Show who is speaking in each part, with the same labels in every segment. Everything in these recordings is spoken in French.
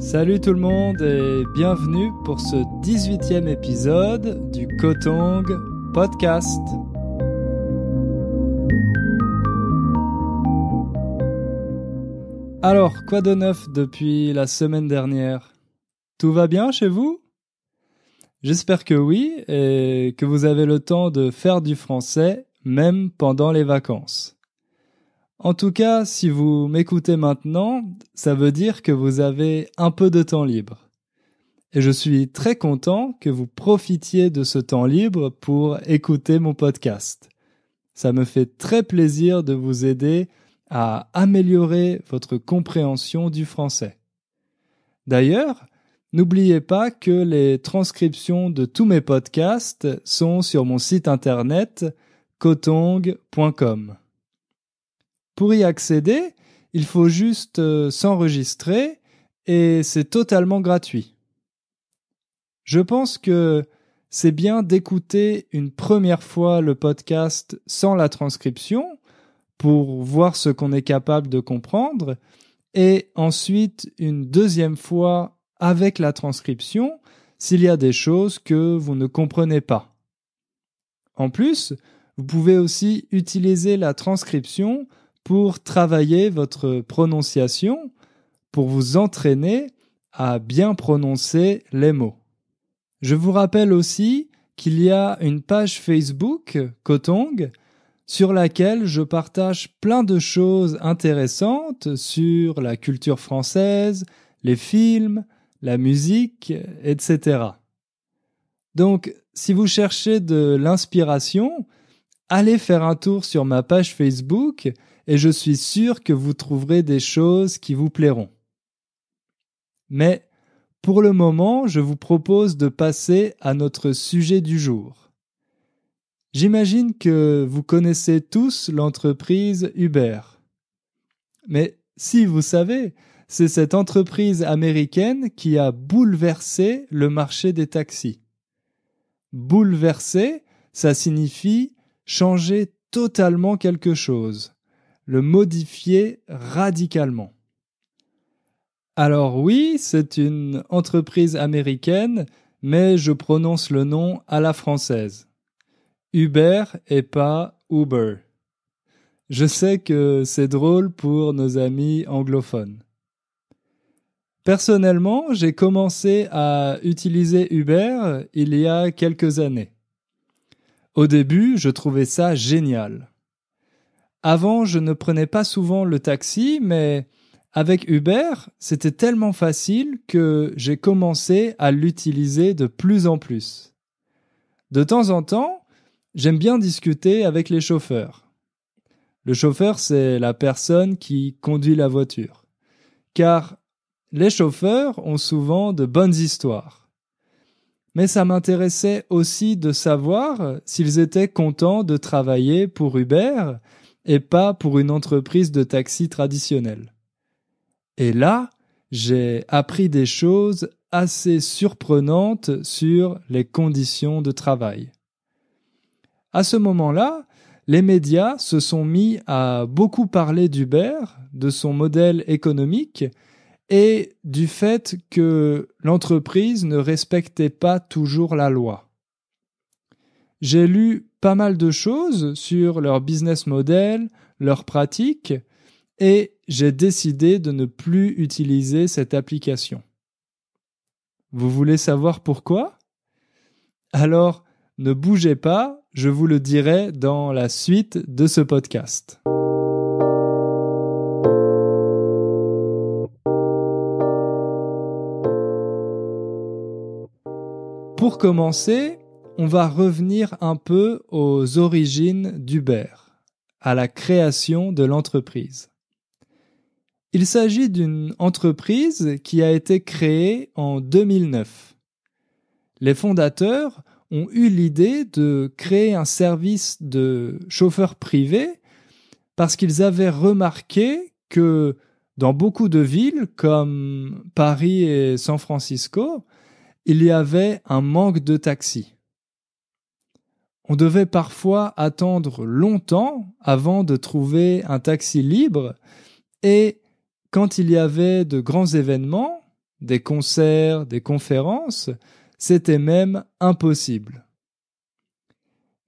Speaker 1: Salut tout le monde et bienvenue pour ce 18e épisode du Kotong Podcast. Alors, quoi de neuf depuis la semaine dernière? Tout va bien chez vous? J'espère que oui et que vous avez le temps de faire du français même pendant les vacances. En tout cas, si vous m'écoutez maintenant, ça veut dire que vous avez un peu de temps libre. Et je suis très content que vous profitiez de ce temps libre pour écouter mon podcast. Ça me fait très plaisir de vous aider à améliorer votre compréhension du français. D'ailleurs, n'oubliez pas que les transcriptions de tous mes podcasts sont sur mon site internet kotong.com. Pour y accéder, il faut juste s'enregistrer et c'est totalement gratuit. Je pense que c'est bien d'écouter une première fois le podcast sans la transcription pour voir ce qu'on est capable de comprendre et ensuite une deuxième fois avec la transcription s'il y a des choses que vous ne comprenez pas. En plus, vous pouvez aussi utiliser la transcription pour travailler votre prononciation, pour vous entraîner à bien prononcer les mots. Je vous rappelle aussi qu'il y a une page Facebook, Kotong, sur laquelle je partage plein de choses intéressantes sur la culture française, les films, la musique, etc. Donc, si vous cherchez de l'inspiration, allez faire un tour sur ma page Facebook et je suis sûr que vous trouverez des choses qui vous plairont. Mais pour le moment, je vous propose de passer à notre sujet du jour. J'imagine que vous connaissez tous l'entreprise Uber. Mais si vous savez, c'est cette entreprise américaine qui a bouleversé le marché des taxis. Bouleverser, ça signifie changer totalement quelque chose, le modifier radicalement. Alors oui, c'est une entreprise américaine, mais je prononce le nom à la française. Uber et pas Uber. Je sais que c'est drôle pour nos amis anglophones. Personnellement, j'ai commencé à utiliser Uber il y a quelques années. Au début, je trouvais ça génial. Avant, je ne prenais pas souvent le taxi, mais avec Uber, c'était tellement facile que j'ai commencé à l'utiliser de plus en plus. De temps en temps, j'aime bien discuter avec les chauffeurs. Le chauffeur, c'est la personne qui conduit la voiture. Car les chauffeurs ont souvent de bonnes histoires. Mais ça m'intéressait aussi de savoir s'ils étaient contents de travailler pour Uber et pas pour une entreprise de taxi traditionnelle. Et là, j'ai appris des choses assez surprenantes sur les conditions de travail. À ce moment-là, les médias se sont mis à beaucoup parler d'Uber, de son modèle économique et du fait que l'entreprise ne respectait pas toujours la loi. J'ai lu pas mal de choses sur leur business model, leurs pratiques, et j'ai décidé de ne plus utiliser cette application. Vous voulez savoir pourquoi? Alors, ne bougez pas, je vous le dirai dans la suite de ce podcast. Pour commencer, on va revenir un peu aux origines d'Uber, à la création de l'entreprise. Il s'agit d'une entreprise qui a été créée en 2009. Les fondateurs ont eu l'idée de créer un service de chauffeur privé parce qu'ils avaient remarqué que dans beaucoup de villes comme Paris et San Francisco, il y avait un manque de taxis. On devait parfois attendre longtemps avant de trouver un taxi libre et quand il y avait de grands événements, des concerts, des conférences, c'était même impossible.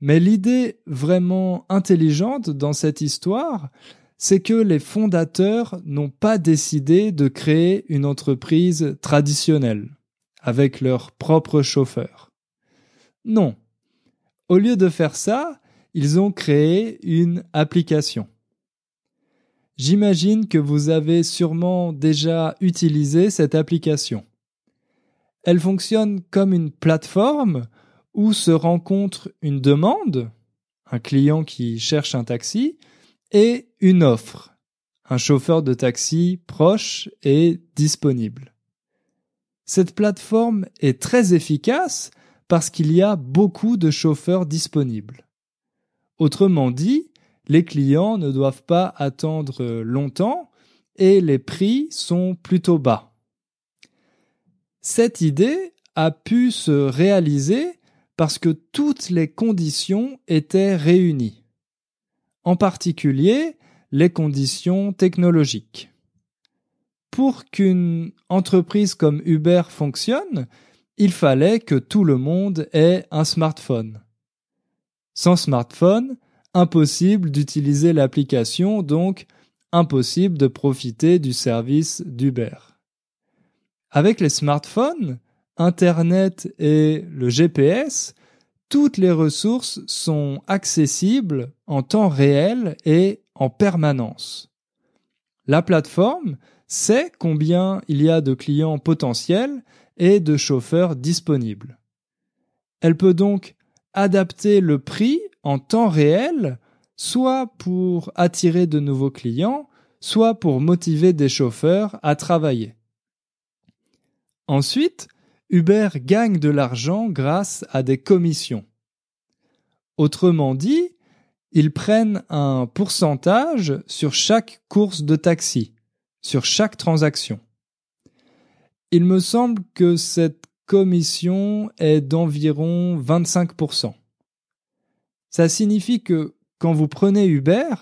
Speaker 1: Mais l'idée vraiment intelligente dans cette histoire, c'est que les fondateurs n'ont pas décidé de créer une entreprise traditionnelle, avec leur propre chauffeur. Non. Au lieu de faire ça, ils ont créé une application. J'imagine que vous avez sûrement déjà utilisé cette application. Elle fonctionne comme une plateforme où se rencontre une demande, un client qui cherche un taxi, et une offre, un chauffeur de taxi proche et disponible. Cette plateforme est très efficace parce qu'il y a beaucoup de chauffeurs disponibles. Autrement dit, les clients ne doivent pas attendre longtemps et les prix sont plutôt bas. Cette idée a pu se réaliser parce que toutes les conditions étaient réunies. En particulier, les conditions technologiques. Pour qu'une entreprise comme Uber fonctionne, il fallait que tout le monde ait un smartphone. Sans smartphone, impossible d'utiliser l'application, donc impossible de profiter du service d'Uber. Avec les smartphones, Internet et le GPS, toutes les ressources sont accessibles en temps réel et en permanence. La plateforme sait combien il y a de clients potentiels et de chauffeurs disponibles. Elle peut donc adapter le prix en temps réel, soit pour attirer de nouveaux clients, soit pour motiver des chauffeurs à travailler. Ensuite, Uber gagne de l'argent grâce à des commissions. Autrement dit, ils prennent un pourcentage sur chaque course de taxi, sur chaque transaction. Il me semble que cette commission est d'environ 25%. Ça signifie que quand vous prenez Uber,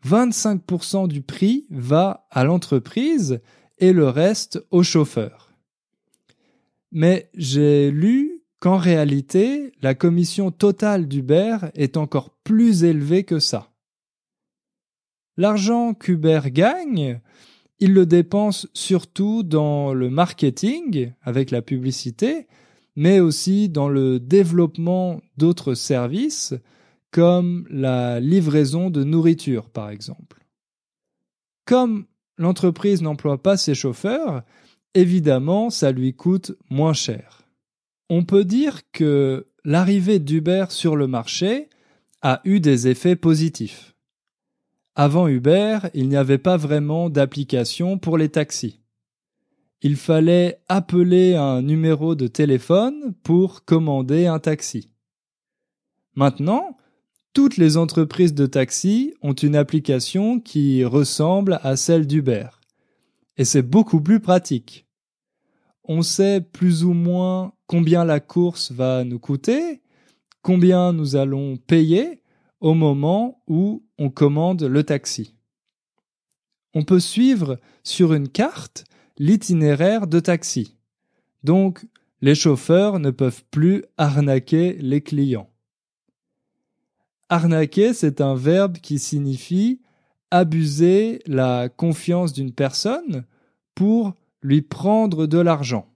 Speaker 1: 25% du prix va à l'entreprise et le reste au chauffeur. Mais j'ai lu qu'en réalité, la commission totale d'Uber est encore plus élevée que ça. L'argent qu'Uber gagne, il le dépense surtout dans le marketing, avec la publicité, mais aussi dans le développement d'autres services, comme la livraison de nourriture, par exemple. Comme l'entreprise n'emploie pas ses chauffeurs, évidemment, ça lui coûte moins cher. On peut dire que l'arrivée d'Uber sur le marché a eu des effets positifs. Avant Uber, il n'y avait pas vraiment d'application pour les taxis. Il fallait appeler un numéro de téléphone pour commander un taxi. Maintenant, toutes les entreprises de taxi ont une application qui ressemble à celle d'Uber. Et c'est beaucoup plus pratique. On sait plus ou moins combien la course va nous coûter, combien nous allons payer au moment où on commande le taxi. On peut suivre sur une carte l'itinéraire de taxi. Donc, les chauffeurs ne peuvent plus arnaquer les clients. Arnaquer, c'est un verbe qui signifie abuser la confiance d'une personne pour lui prendre de l'argent.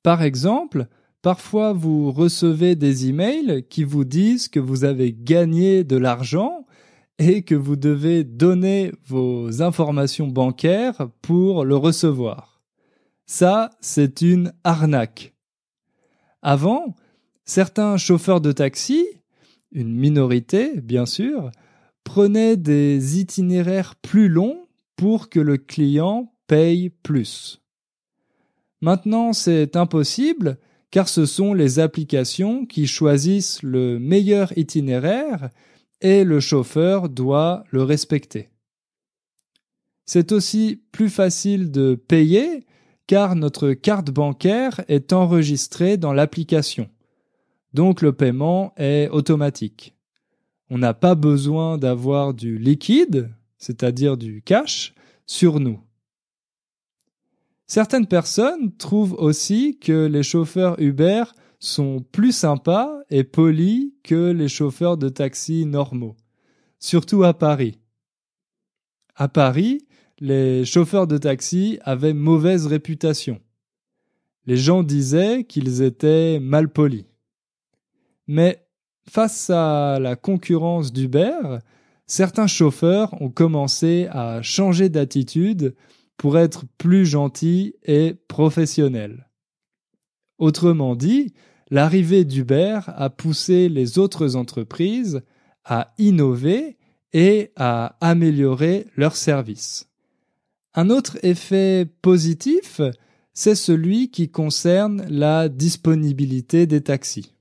Speaker 1: Par exemple, parfois vous recevez des emails qui vous disent que vous avez gagné de l'argent et que vous devez donner vos informations bancaires pour le recevoir. Ça, c'est une arnaque. Avant, certains chauffeurs de taxi, une minorité bien sûr, prenaient des itinéraires plus longs pour que le client paye plus. Maintenant, c'est impossible car ce sont les applications qui choisissent le meilleur itinéraire et le chauffeur doit le respecter. C'est aussi plus facile de payer car notre carte bancaire est enregistrée dans l'application. Donc le paiement est automatique. On n'a pas besoin d'avoir du liquide, c'est-à-dire du cash, sur nous. Certaines personnes trouvent aussi que les chauffeurs Uber sont plus sympas et polis que les chauffeurs de taxi normaux, surtout à Paris. À Paris, les chauffeurs de taxi avaient mauvaise réputation. Les gens disaient qu'ils étaient malpolis. Mais face à la concurrence d'Uber, certains chauffeurs ont commencé à changer d'attitude pour être plus gentils et professionnels. Autrement dit, l'arrivée d'Uber a poussé les autres entreprises à innover et à améliorer leurs services. Un autre effet positif, c'est celui qui concerne la disponibilité des taxis.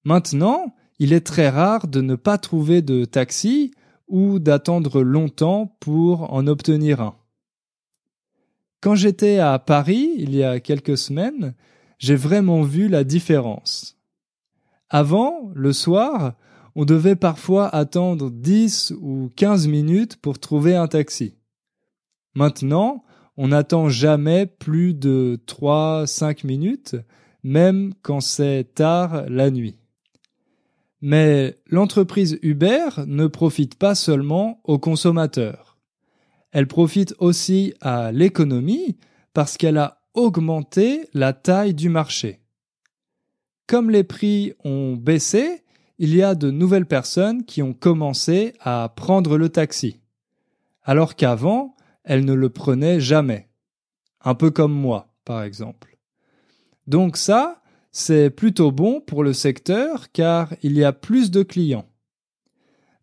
Speaker 1: Maintenant, il est très rare de ne pas trouver de taxi ou d'attendre longtemps pour en obtenir un. Quand j'étais à Paris, il y a quelques semaines, j'ai vraiment vu la différence. Avant, le soir, on devait parfois attendre 10 ou 15 minutes pour trouver un taxi. Maintenant, on n'attend jamais plus de 3-5 minutes, même quand c'est tard la nuit. Mais l'entreprise Uber ne profite pas seulement aux consommateurs. Elle profite aussi à l'économie parce qu'elle a augmenté la taille du marché. Comme les prix ont baissé, il y a de nouvelles personnes qui ont commencé à prendre le taxi, alors qu'avant, elles ne le prenaient jamais. Un peu comme moi, par exemple. Donc ça, c'est plutôt bon pour le secteur car il y a plus de clients.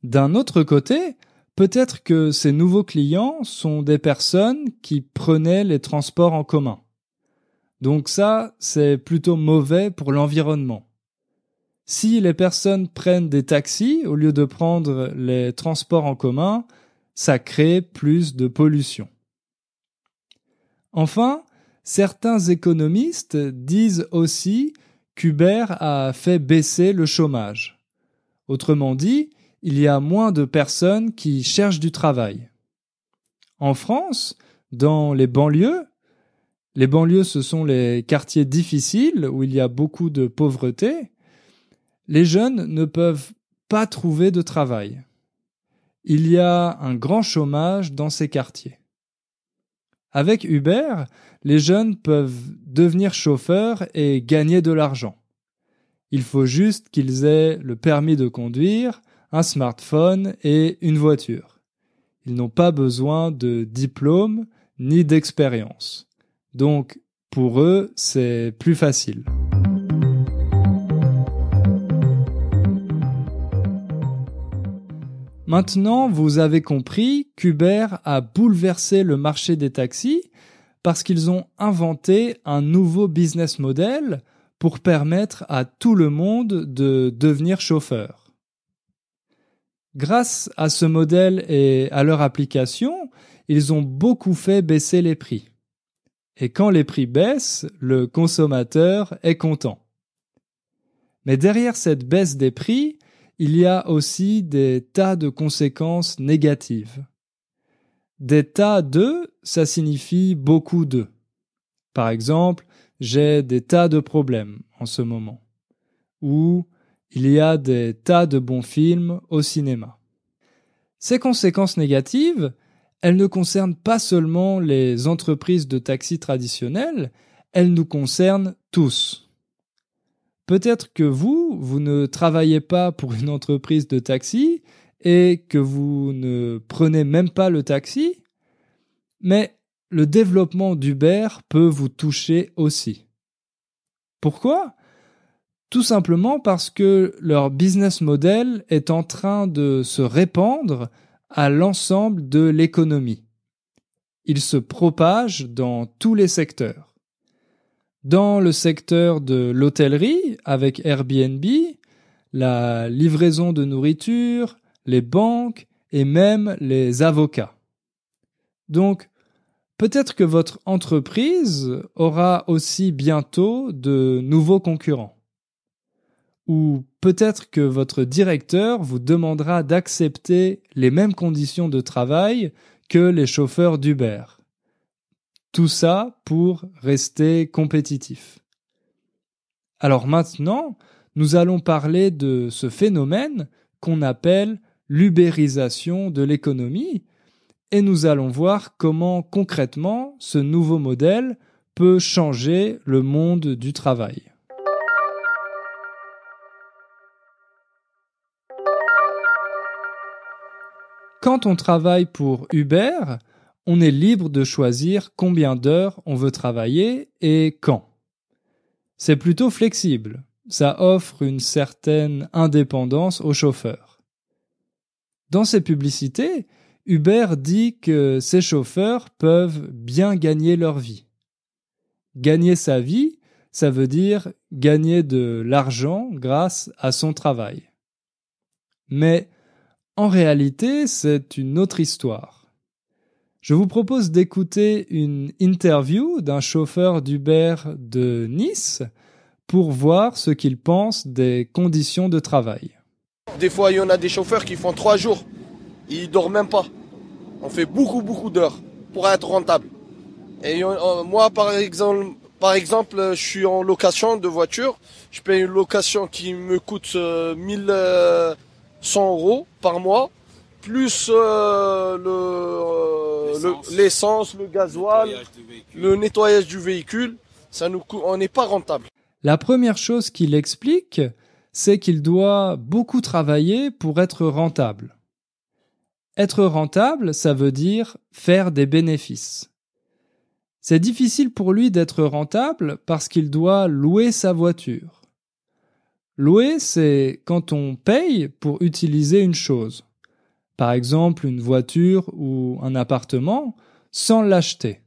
Speaker 1: D'un autre côté, peut-être que ces nouveaux clients sont des personnes qui prenaient les transports en commun. Donc ça, c'est plutôt mauvais pour l'environnement. Si les personnes prennent des taxis au lieu de prendre les transports en commun, ça crée plus de pollution. Enfin, certains économistes disent aussi qu'Uber a fait baisser le chômage. Autrement dit, il y a moins de personnes qui cherchent du travail. En France, dans les banlieues ce sont les quartiers difficiles où il y a beaucoup de pauvreté, les jeunes ne peuvent pas trouver de travail. Il y a un grand chômage dans ces quartiers. Avec Uber, les jeunes peuvent devenir chauffeurs et gagner de l'argent. Il faut juste qu'ils aient le permis de conduire, un smartphone et une voiture. Ils n'ont pas besoin de diplôme ni d'expérience. Donc, pour eux, c'est plus facile. Maintenant, vous avez compris qu'Uber a bouleversé le marché des taxis parce qu'ils ont inventé un nouveau business model pour permettre à tout le monde de devenir chauffeur. Grâce à ce modèle et à leur application, ils ont beaucoup fait baisser les prix. Et quand les prix baissent, le consommateur est content. Mais derrière cette baisse des prix, il y a aussi des tas de conséquences négatives. Des tas de, ça signifie beaucoup de. Par exemple, j'ai des tas de problèmes en ce moment. Ou il y a des tas de bons films au cinéma. Ces conséquences négatives, elles ne concernent pas seulement les entreprises de taxi traditionnelles, elles nous concernent tous. Peut-être que vous ne travaillez pas pour une entreprise de taxi et que vous ne prenez même pas le taxi, mais le développement d'Uber peut vous toucher aussi. Pourquoi ? Tout simplement parce que leur business model est en train de se répandre à l'ensemble de l'économie. Il se propage dans tous les secteurs. Dans le secteur de l'hôtellerie, avec Airbnb, la livraison de nourriture, les banques et même les avocats. Donc, peut-être que votre entreprise aura aussi bientôt de nouveaux concurrents. Ou peut-être que votre directeur vous demandera d'accepter les mêmes conditions de travail que les chauffeurs d'Uber. Tout ça pour rester compétitif. Alors maintenant, nous allons parler de ce phénomène qu'on appelle l'ubérisation de l'économie et nous allons voir comment concrètement ce nouveau modèle peut changer le monde du travail. Quand on travaille pour Uber, on est libre de choisir combien d'heures on veut travailler et quand. C'est plutôt flexible, ça offre une certaine indépendance aux chauffeurs. Dans ses publicités, Uber dit que ses chauffeurs peuvent bien gagner leur vie. Gagner sa vie, ça veut dire gagner de l'argent grâce à son travail. Mais en réalité, c'est une autre histoire. Je vous propose d'écouter une interview d'un chauffeur d'Uber de Nice pour voir ce qu'il pense des conditions de travail.
Speaker 2: Des fois, il y en a des chauffeurs qui font 3 jours. Ils dorment même pas. On fait beaucoup d'heures pour être rentable. Et moi, par exemple, je suis en location de voiture. Je paye une location qui me coûte 1100 € par mois, plus l'essence, le gasoil, le nettoyage du véhicule. On n'est pas rentable.
Speaker 1: La première chose qu'il explique, c'est qu'il doit beaucoup travailler pour être rentable. Être rentable, ça veut dire faire des bénéfices. C'est difficile pour lui d'être rentable parce qu'il doit louer sa voiture. Louer, c'est quand on paye pour utiliser une chose. Par exemple, une voiture ou un appartement, sans l'acheter.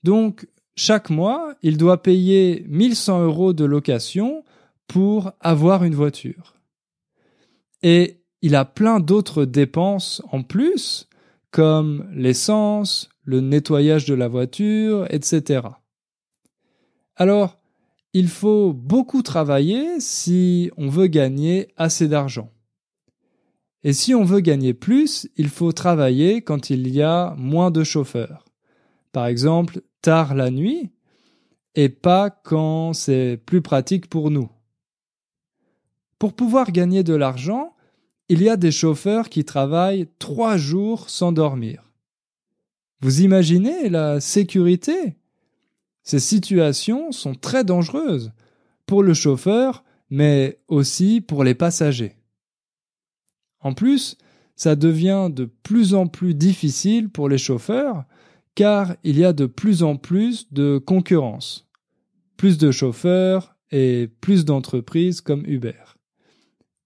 Speaker 1: Donc, chaque mois, il doit payer 1100 € de location pour avoir une voiture. Et il a plein d'autres dépenses en plus, comme l'essence, le nettoyage de la voiture, etc. Alors, il faut beaucoup travailler si on veut gagner assez d'argent. Et si on veut gagner plus, il faut travailler quand il y a moins de chauffeurs. Par exemple, tard la nuit, et pas quand c'est plus pratique pour nous. Pour pouvoir gagner de l'argent, il y a des chauffeurs qui travaillent 3 jours sans dormir. Vous imaginez la sécurité? Ces situations sont très dangereuses pour le chauffeur, mais aussi pour les passagers. En plus, ça devient de plus en plus difficile pour les chauffeurs car il y a de plus en plus de concurrence. Plus de chauffeurs et plus d'entreprises comme Uber.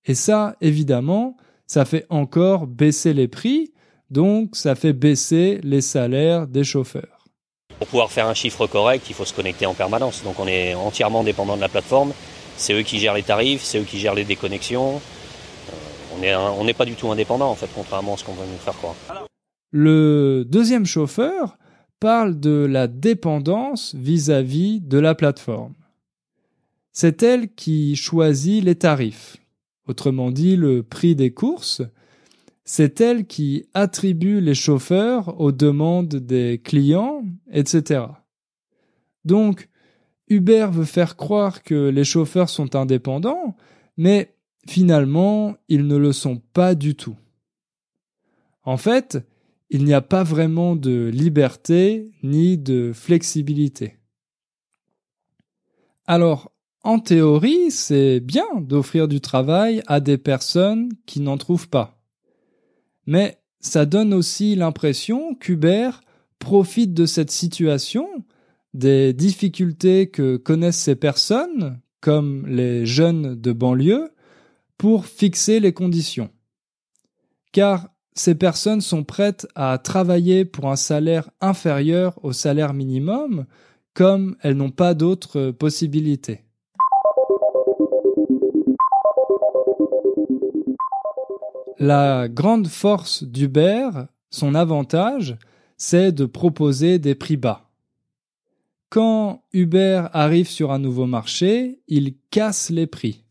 Speaker 1: Et ça, évidemment, ça fait encore baisser les prix, donc ça fait baisser les salaires des chauffeurs.
Speaker 3: Pour pouvoir faire un chiffre correct, il faut se connecter en permanence. Donc on est entièrement dépendant de la plateforme. C'est eux qui gèrent les tarifs, c'est eux qui gèrent les déconnexions. On n'est pas du tout indépendant, en fait, contrairement à ce qu'on veut nous faire croire.
Speaker 1: Le deuxième chauffeur parle de la dépendance vis-à-vis de la plateforme. C'est elle qui choisit les tarifs. Autrement dit, le prix des courses, c'est elle qui attribue les chauffeurs aux demandes des clients, etc. Donc, Uber veut faire croire que les chauffeurs sont indépendants, mais finalement, ils ne le sont pas du tout. En fait, il n'y a pas vraiment de liberté ni de flexibilité. Alors, en théorie, c'est bien d'offrir du travail à des personnes qui n'en trouvent pas. Mais ça donne aussi l'impression qu'Uber profite de cette situation, des difficultés que connaissent ces personnes, comme les jeunes de banlieue, pour fixer les conditions. Car ces personnes sont prêtes à travailler pour un salaire inférieur au salaire minimum, comme elles n'ont pas d'autres possibilités. La grande force d'Uber, son avantage, c'est de proposer des prix bas. Quand Uber arrive sur un nouveau marché, il casse les prix.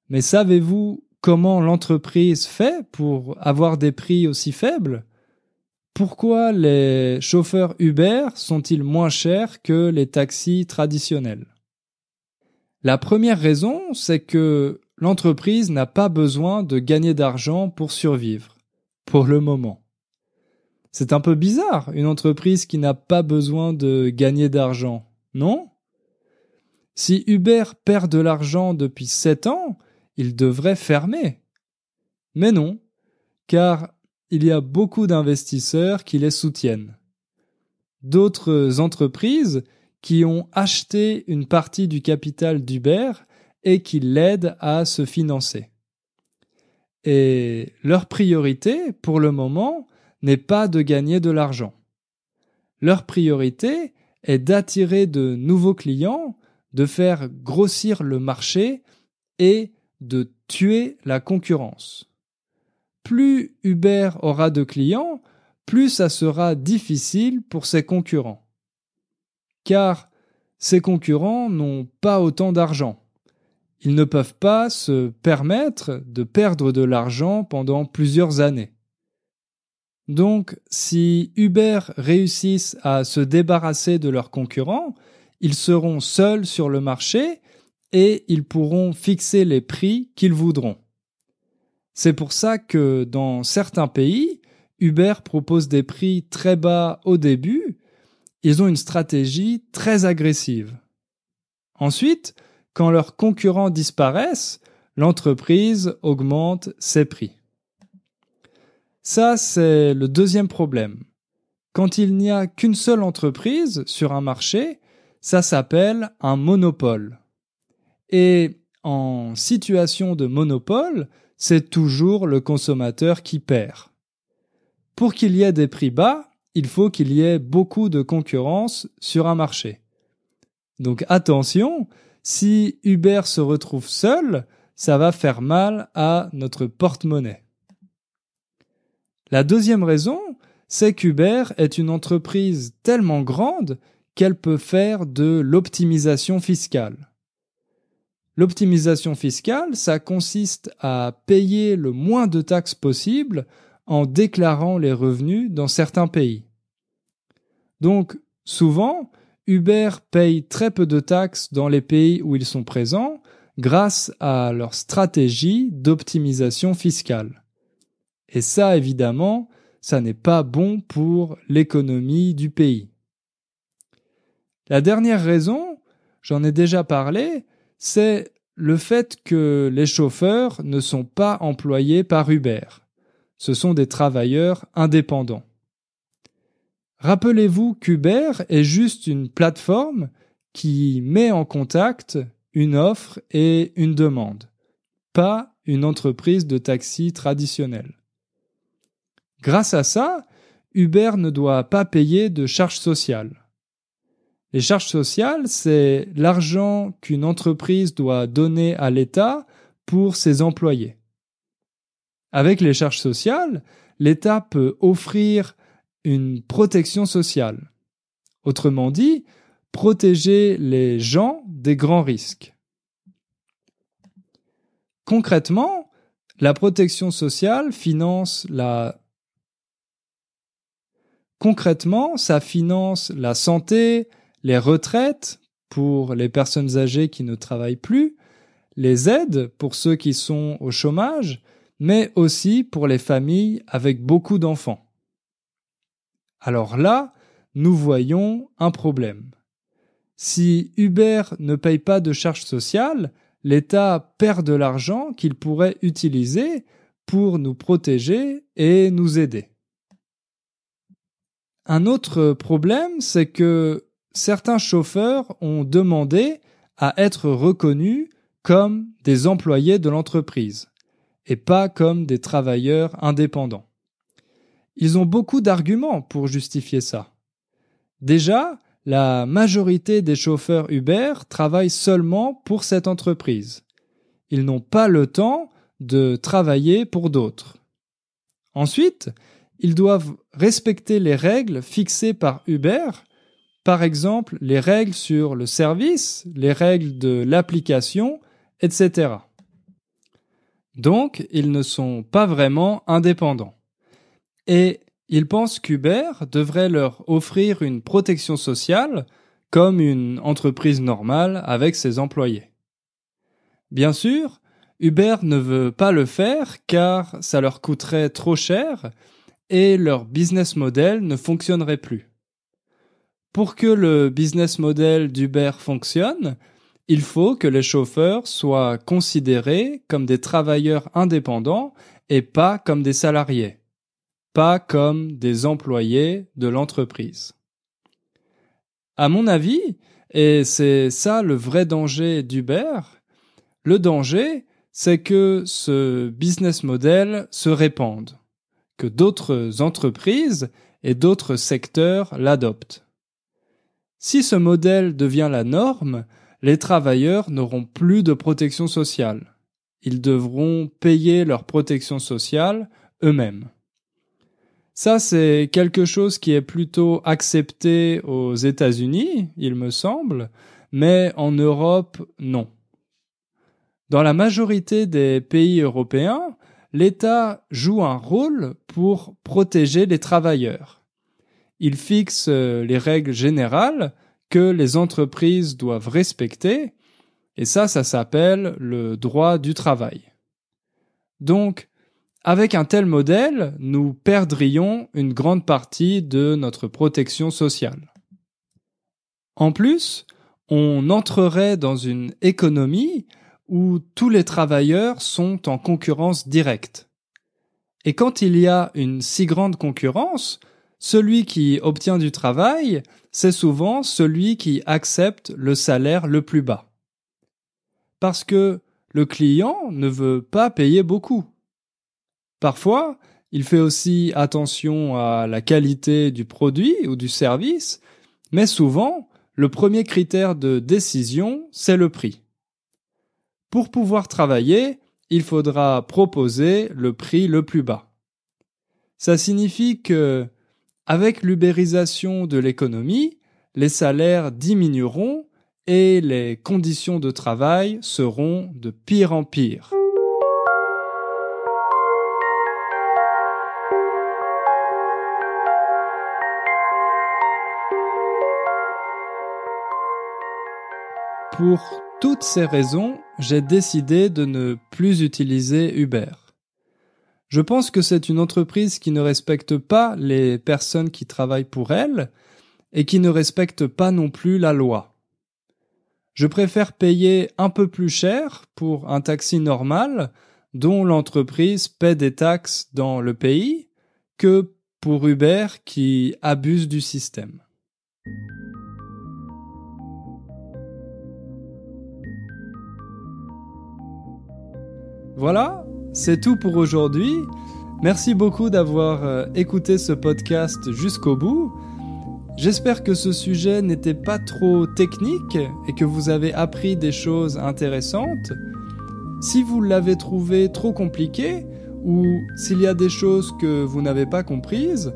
Speaker 1: Mais savez-vous comment l'entreprise fait pour avoir des prix aussi faibles? Pourquoi les chauffeurs Uber sont-ils moins chers que les taxis traditionnels? La première raison, c'est que l'entreprise n'a pas besoin de gagner d'argent pour survivre, pour le moment. C'est un peu bizarre, une entreprise qui n'a pas besoin de gagner d'argent, non? Si Uber perd de l'argent depuis 7 ans, il devrait fermer. Mais non, car il y a beaucoup d'investisseurs qui les soutiennent. D'autres entreprises qui ont acheté une partie du capital d'Uber et qui l'aident à se financer. Et leur priorité, pour le moment, n'est pas de gagner de l'argent. Leur priorité est d'attirer de nouveaux clients, de faire grossir le marché et de tuer la concurrence. Plus Uber aura de clients, plus ça sera difficile pour ses concurrents. Car ses concurrents n'ont pas autant d'argent. Ils ne peuvent pas se permettre de perdre de l'argent pendant plusieurs années. Donc, si Uber réussissent à se débarrasser de leurs concurrents, ils seront seuls sur le marché et ils pourront fixer les prix qu'ils voudront. C'est pour ça que dans certains pays, Uber propose des prix très bas au début. Ils ont une stratégie très agressive. Ensuite, quand leurs concurrents disparaissent, l'entreprise augmente ses prix. Ça, c'est le deuxième problème. Quand il n'y a qu'une seule entreprise sur un marché, ça s'appelle un monopole. Et en situation de monopole, c'est toujours le consommateur qui perd. Pour qu'il y ait des prix bas, il faut qu'il y ait beaucoup de concurrence sur un marché. Donc attention, si Uber se retrouve seul, ça va faire mal à notre porte-monnaie. La deuxième raison, c'est qu'Uber est une entreprise tellement grande qu'elle peut faire de l'optimisation fiscale. L'optimisation fiscale, ça consiste à payer le moins de taxes possible en déclarant les revenus dans certains pays. Donc, souvent, Uber paye très peu de taxes dans les pays où ils sont présents grâce à leur stratégie d'optimisation fiscale. Et ça, évidemment, ça n'est pas bon pour l'économie du pays. La dernière raison, j'en ai déjà parlé, c'est le fait que les chauffeurs ne sont pas employés par Uber. Ce sont des travailleurs indépendants. Rappelez-vous qu'Uber est juste une plateforme qui met en contact une offre et une demande, pas une entreprise de taxi traditionnelle. Grâce à ça, Uber ne doit pas payer de charges sociales. Les charges sociales, c'est l'argent qu'une entreprise doit donner à l'État pour ses employés. Avec les charges sociales, l'État peut offrir une protection sociale. Autrement dit, protéger les gens des grands risques. Concrètement, la protection sociale finance ça finance la santé, les retraites pour les personnes âgées qui ne travaillent plus, les aides pour ceux qui sont au chômage, mais aussi pour les familles avec beaucoup d'enfants. Alors là, nous voyons un problème. Si Uber ne paye pas de charges sociales, l'État perd de l'argent qu'il pourrait utiliser pour nous protéger et nous aider. Un autre problème, c'est que certains chauffeurs ont demandé à être reconnus comme des employés de l'entreprise et pas comme des travailleurs indépendants. Ils ont beaucoup d'arguments pour justifier ça. Déjà, la majorité des chauffeurs Uber travaillent seulement pour cette entreprise. Ils n'ont pas le temps de travailler pour d'autres. Ensuite, ils doivent respecter les règles fixées par Uber, par exemple les règles sur le service, les règles de l'application, etc. Donc, ils ne sont pas vraiment indépendants. Et Ils pensent qu'Uber devrait leur offrir une protection sociale comme une entreprise normale avec ses employés. Bien sûr, Uber ne veut pas le faire car ça leur coûterait trop cher et leur business model ne fonctionnerait plus. Pour que le business model d'Uber fonctionne, il faut que les chauffeurs soient considérés comme des travailleurs indépendants et pas comme des salariés, pas comme des employés de l'entreprise. À mon avis, et c'est ça le vrai danger d'Uber, le danger, c'est que ce business model se répande, que d'autres entreprises et d'autres secteurs l'adoptent. Si ce modèle devient la norme, les travailleurs n'auront plus de protection sociale. Ils devront payer leur protection sociale eux-mêmes. Ça, c'est quelque chose qui est plutôt accepté aux États-Unis, il me semble, mais en Europe, non. Dans la majorité des pays européens, l'État joue un rôle pour protéger les travailleurs. Il fixe les règles générales que les entreprises doivent respecter, et ça s'appelle le droit du travail. Donc, avec un tel modèle, nous perdrions une grande partie de notre protection sociale. En plus, on entrerait dans une économie où tous les travailleurs sont en concurrence directe. Et quand il y a une si grande concurrence, celui qui obtient du travail, c'est souvent celui qui accepte le salaire le plus bas. Parce que le client ne veut pas payer beaucoup. Parfois, il fait aussi attention à la qualité du produit ou du service, mais souvent, le premier critère de décision, c'est le prix. Pour pouvoir travailler, il faudra proposer le prix le plus bas. Ça signifie que, avec l'ubérisation de l'économie, les salaires diminueront et les conditions de travail seront de pire en pire. Pour toutes ces raisons, j'ai décidé de ne plus utiliser Uber. Je pense que c'est une entreprise qui ne respecte pas les personnes qui travaillent pour elle et qui ne respecte pas non plus la loi. Je préfère payer un peu plus cher pour un taxi normal dont l'entreprise paie des taxes dans le pays que pour Uber qui abuse du système. Voilà, c'est tout pour aujourd'hui. Merci beaucoup d'avoir écouté ce podcast jusqu'au bout. J'espère que ce sujet n'était pas trop technique et que vous avez appris des choses intéressantes. Si vous l'avez trouvé trop compliqué ou s'il y a des choses que vous n'avez pas comprises,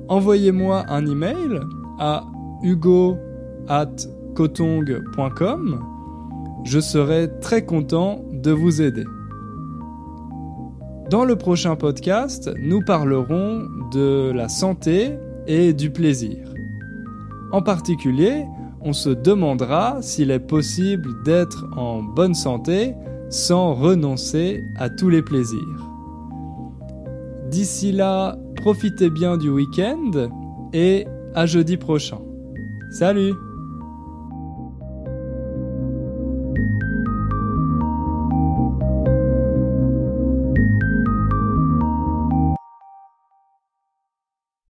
Speaker 1: envoyez-moi un email à hugo@kotong.com. Je serai très content de vous aider. Dans le prochain podcast, nous parlerons de la santé et du plaisir. En particulier, on se demandera s'il est possible d'être en bonne santé sans renoncer à tous les plaisirs. D'ici là, profitez bien du week-end et à jeudi prochain. Salut!